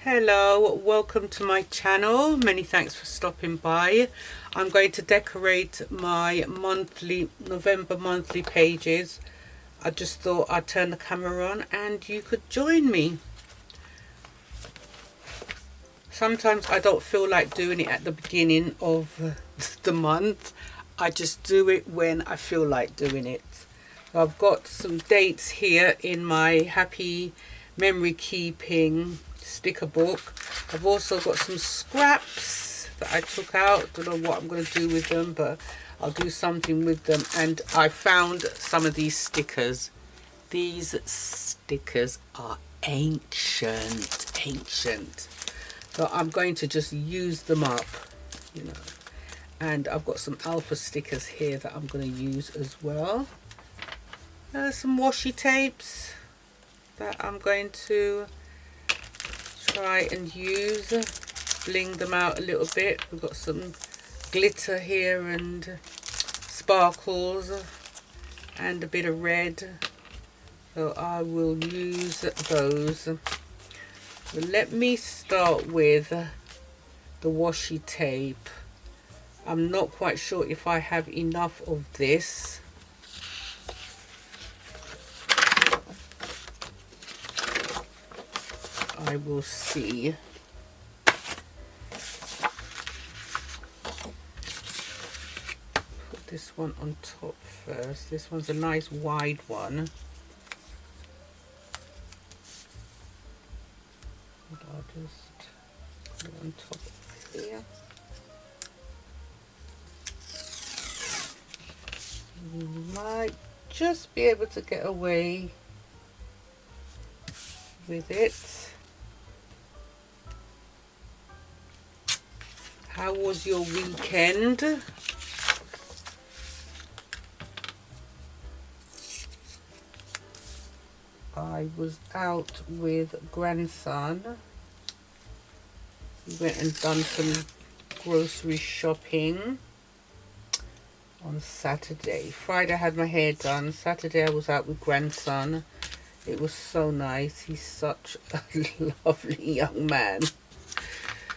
Hello, welcome to my channel. Many thanks for stopping by. I'm going to decorate my November monthly pages. I just thought I'd turn the camera on and you could join me. Sometimes I don't feel like doing it at the beginning of the month. I just do it when I feel like doing it. I've got some dates here in my happy memory keeping sticker book. I've also got some scraps that I took out. Don't know what I'm going to do with them, but I'll do something with them. And I found some of these stickers. These stickers are ancient. So I'm going to just use them up, you know. And I've got some alpha stickers here that I'm going to use as well. Some washi tapes that I'm going to try and use, bling them out a little bit. We've got some glitter here and sparkles and a bit of red, so I will use those. But let me start with the washi tape. I'm not quite sure if I have enough of this. I will see. Put this one on top first. This one's a nice wide one. And I'll just put it on top here. You might just be able to get away with it. How was your weekend? I was out with grandson. We went and done some grocery shopping on Saturday. Friday I had my hair done. Saturday I was out with grandson. It was so nice. He's such a lovely young man.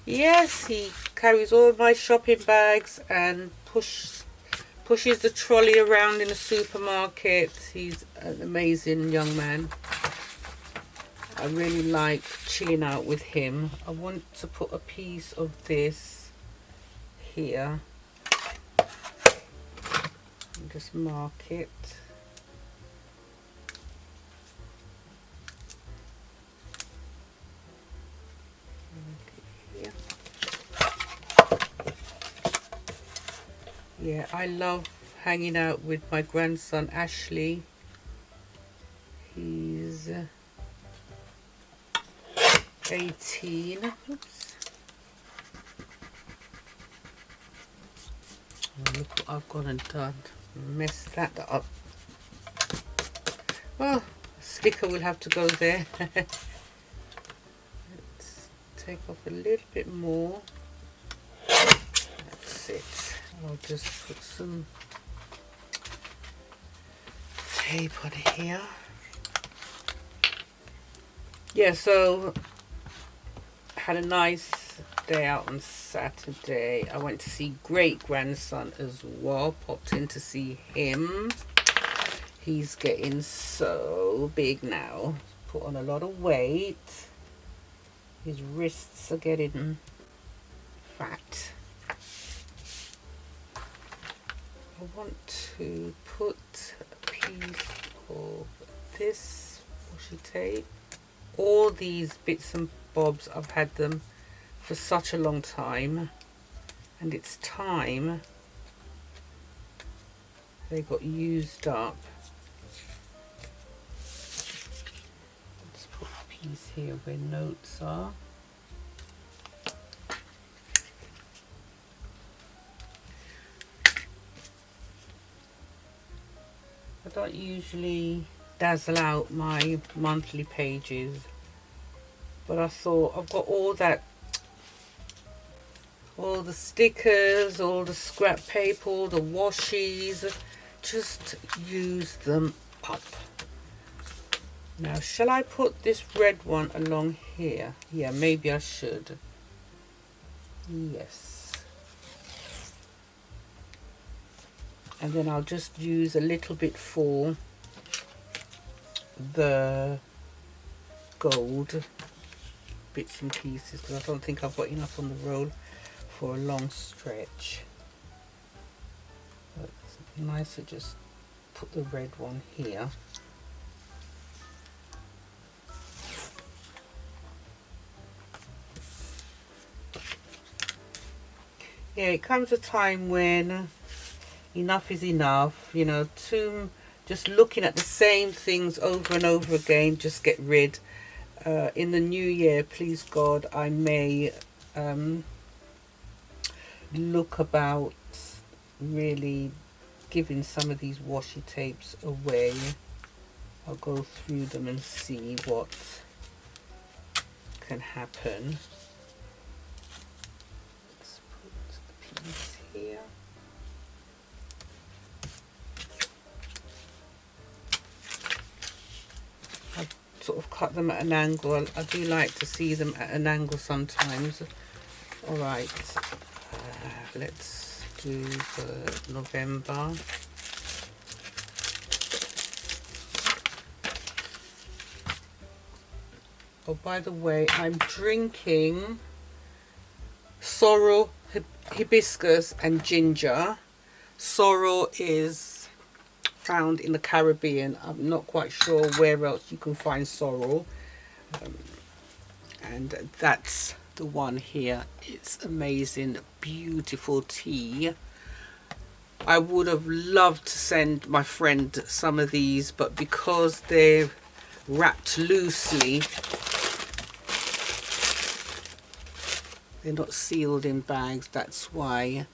Yes, he carries all my shopping bags and pushes the trolley around in the supermarket. He's an amazing young man. I really like chilling out with him. I want to put a piece of this here and just mark it. Yeah, I love hanging out with my grandson Ashley. He's 18. Oops. Oh, look what I've gone and done. Messed that up. Well, sticker will have to go there. Let's take off a little bit more. That's it. I'll just put some tape on here. Yeah, so I had a nice day out on Saturday. I went to see great grandson as well. Popped in to see him. He's getting so big now. Put on a lot of weight. His wrists are getting fat. I want to put a piece of this washi tape. All these bits and bobs, I've had them for such a long time, and it's time they got used up. Let's put a piece here where notes are. I don't usually dazzle out my monthly pages, but I thought I've got all the stickers, all the scrap paper, all the washies, just use them up. Now, shall I put this red one along here? Yeah, maybe I should. Yes. And then I'll just use a little bit for the gold bits and pieces, because I don't think I've got enough on the roll for a long stretch. But it's nicer just put the red one here. Yeah, it comes a time when enough is enough, you know, just looking at the same things over and over again, just get rid. In the new year, please God, I may look about really giving some of these washi tapes away. I'll go through them and see what can happen. Let's put the piece here. I've sort of cut them at an angle. I do like to see them at an angle sometimes. All right, let's do the November. Oh, by the way, I'm drinking sorrel, hibiscus and ginger. Sorrel is found in the Caribbean. I'm not quite sure where else you can find sorrel. And that's the one here. It's amazing, beautiful tea. I would have loved to send my friend some of these, but because they're wrapped loosely, they're not sealed in bags. That's why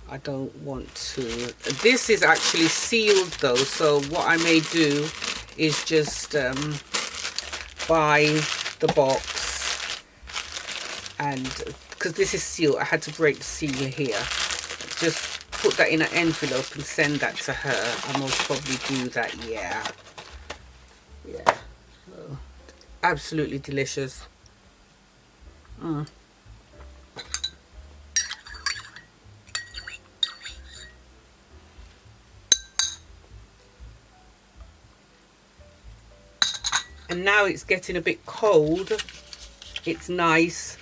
I don't want to. This is actually sealed though, so what I may do is just buy the box, and because this is sealed, I had to break the seal here. Just put that in an envelope and send that to her. I most probably do that. Yeah, so, absolutely delicious. And now it's getting a bit cold. It's nice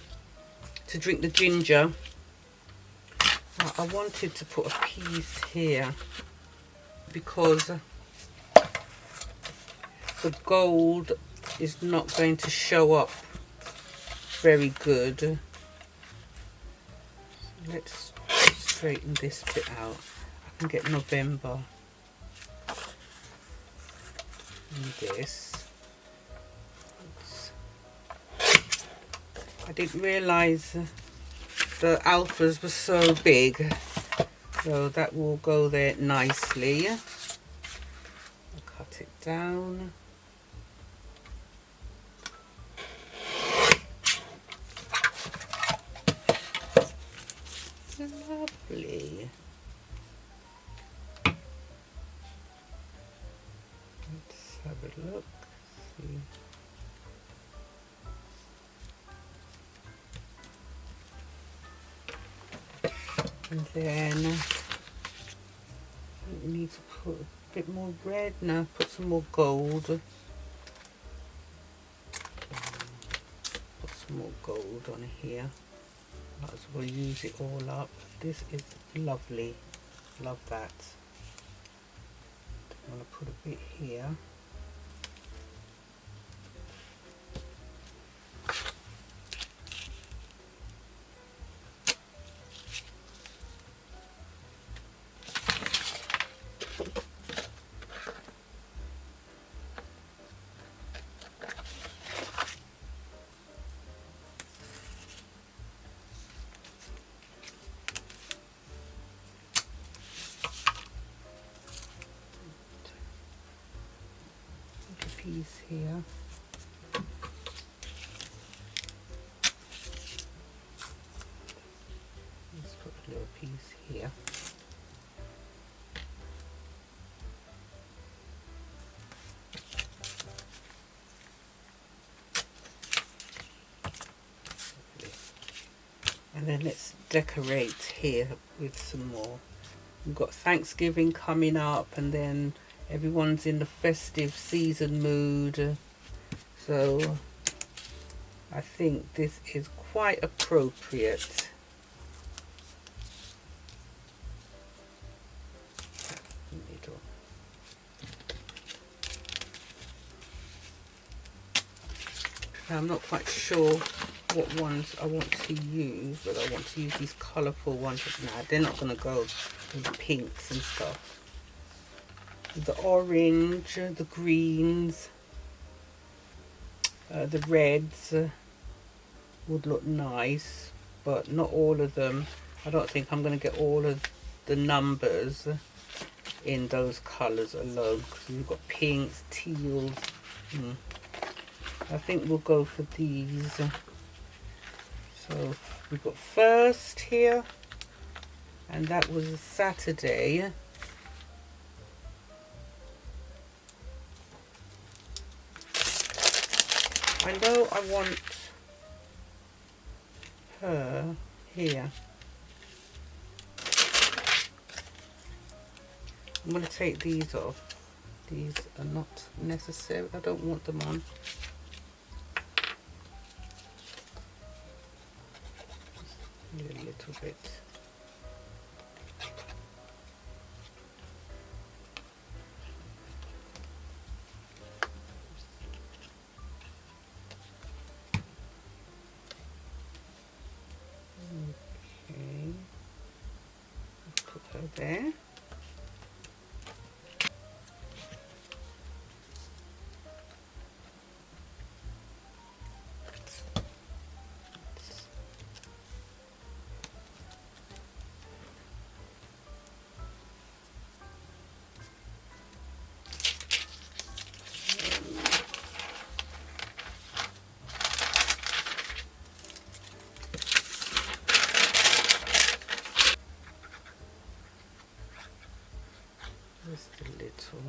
to drink the ginger. I wanted to put a piece here because the gold is not going to show up very good. So let's straighten this bit out. I can get November in this. I didn't realise the alphas were so big, so that will go there nicely. I'll cut it down. Lovely. Let's have a look. See. And then we need to put a bit more red now, put some more gold. Put some more gold on here. Might as well use it all up. This is lovely. Love that. I'm going to put a bit here. Piece here. Let's put a little piece here. And then let's decorate here with some more. We've got Thanksgiving coming up, and then everyone's in the festive season mood. So I think this is quite appropriate. Now, I'm not quite sure what ones I want to use, but I want to use these colourful ones. Nah, they're not going to go with the pinks and stuff. The orange, the greens, the reds would look nice, but not all of them. I don't think I'm going to get all of the numbers in those colours alone, because we've got pinks, teals. I think we'll go for these. So we've got first here, and that was a Saturday. I know I want her here. I'm going to take these off. These are not necessary. I don't want them on. Just a little bit. Okay. Put her there. Just a little.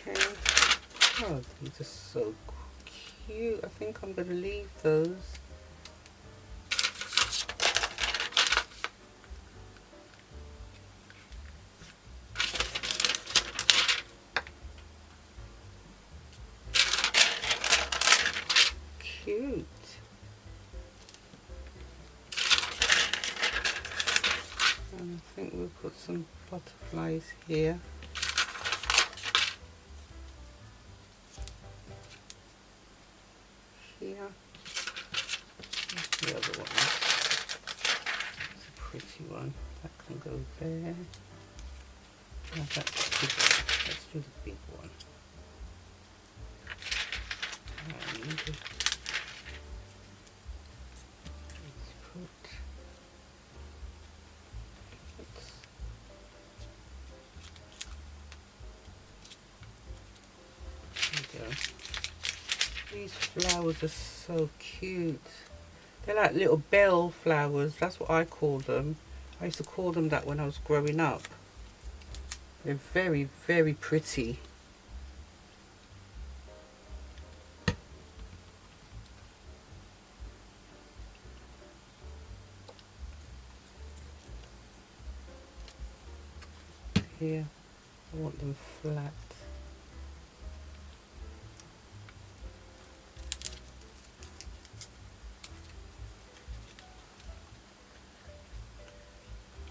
Okay. Oh, these are so cute. I think I'm going to leave those. Cute. And I think we'll put some butterflies here. Here. The other one. It's a pretty one. That can go there. Oh, that's the big one. Let's do the big one. And let's put. There we go. These flowers are so cute. They're like little bell flowers. That's what I call them. I used to call them that when I was growing up. They're very, very pretty. Here, I want them flat.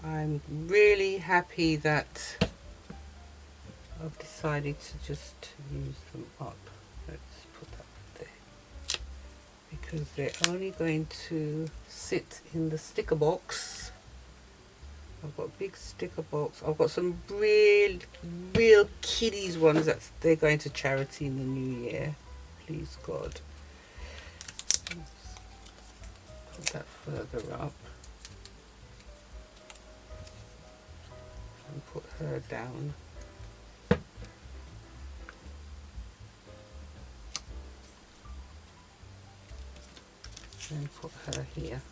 I'm really happy that I've decided to just use them up. Let's put that there. Because they're only going to sit in the sticker box. I've got a big sticker box. I've got some real kiddies ones that they're going to charity in the new year. Please God. Let's put that further up. And put her down. And put her here.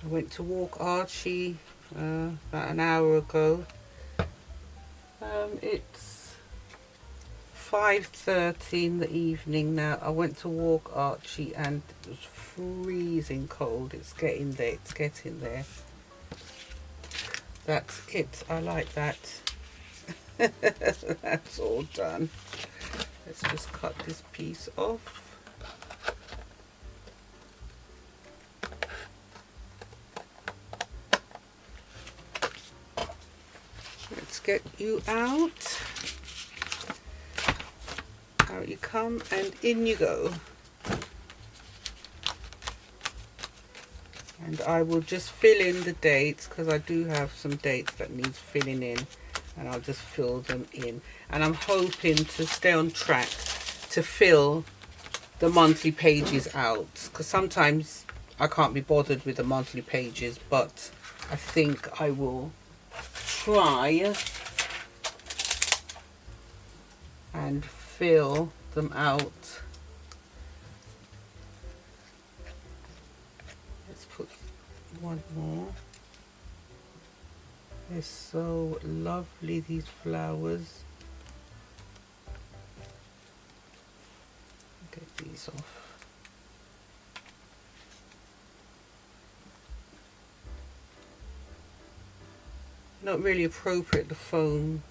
I went to walk Archie about an hour ago. It's 5:30 in the evening now. I went to walk Archie and it was freezing cold. It's getting there. It's getting there. That's it. I like that. That's all done. Let's just cut this piece off. Let's get you out. Out you come and in you go. And I will just fill in the dates because I do have some dates that need filling in, and I'll just fill them in. And I'm hoping to stay on track to fill the monthly pages out, because sometimes I can't be bothered with the monthly pages, but I think I will try and fill them out. Let's put one more. They're so lovely, these flowers. Get these off. Not really appropriate, the foam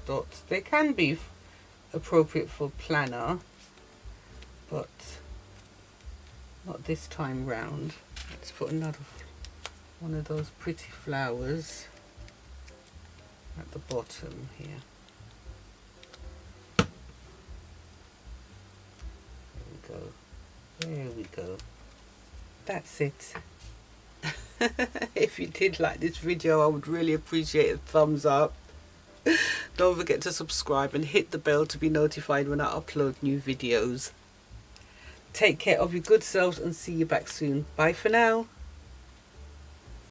dots. They can be appropriate for planner, but not this time round. Let's put another one of those pretty flowers at the bottom here. There we go. There we go. That's it. If you did like this video, I would really appreciate a thumbs up. Don't forget to subscribe and hit the bell to be notified when I upload new videos. Take care of your good selves and see you back soon. Bye for now.